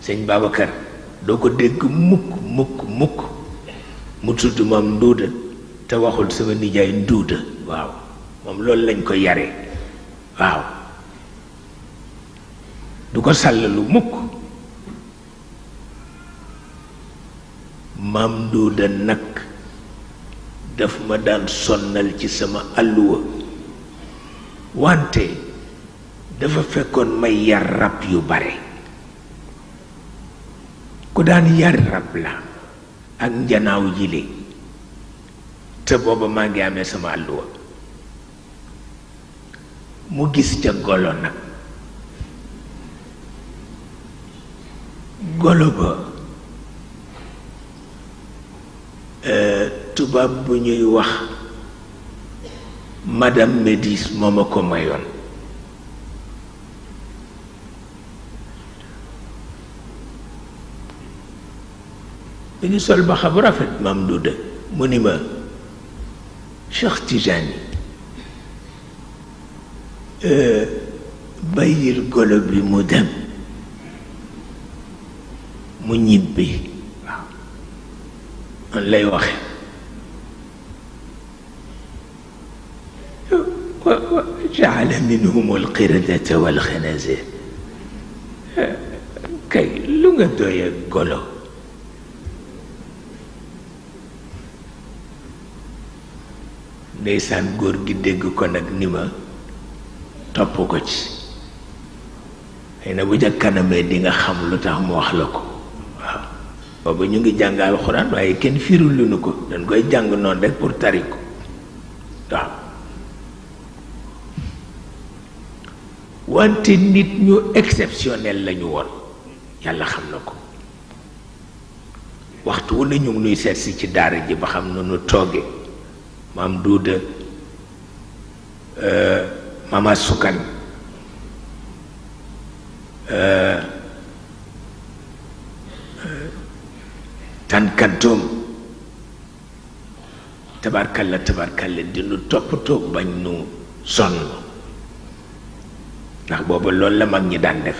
sëñ Babacar doo ko dégg mukk mukk mukk mu tudd maam Nduuda te waxul sama nijaay Nduuda waaw moom loolu lañ ko yare waaw du ko sàllalu mukk maam Nduuda nag daf ma daan sonnal ci sama àlluwa wante dafa fekkoon may yar rab yu bare ku daan yar rab la ak njanaaw yile te booba maa ngi amee sama àlluwa mu gis ca golo nag golo ba tubaab bu ñuy wax madame Médis moo ma ko mayoon mi ngi sol ba xam rafet maam Nduuda mu ni ma Cheikh Tijani bàyyil golo bi mu dem mu ñibbi waaw man lay waxe jaala minhum alqiradata walxanazir kay lu nga doye golo ndeysaan góor gi dégg ko nag ni ma topp ko ci xëy na bu ca kanamee di nga xam lu tax mu wax la ko waaw booba ñu ngi jàng alxuraan waaye kenn firul lu nu ko dañ koy jàng noonu rek pour tari ko waaw wante nit ñu exceptionnel lañu woon yàlla xam na ko waxtu wu ne ñu ngi nuy seet si ci daara ji ba xam nu nu tooge maam Duuda mama Sukan tànkantoom tabarkalla tabarkalla di nu toppatoo bañ nu sonn ndax booba loolu la mag ñi daan def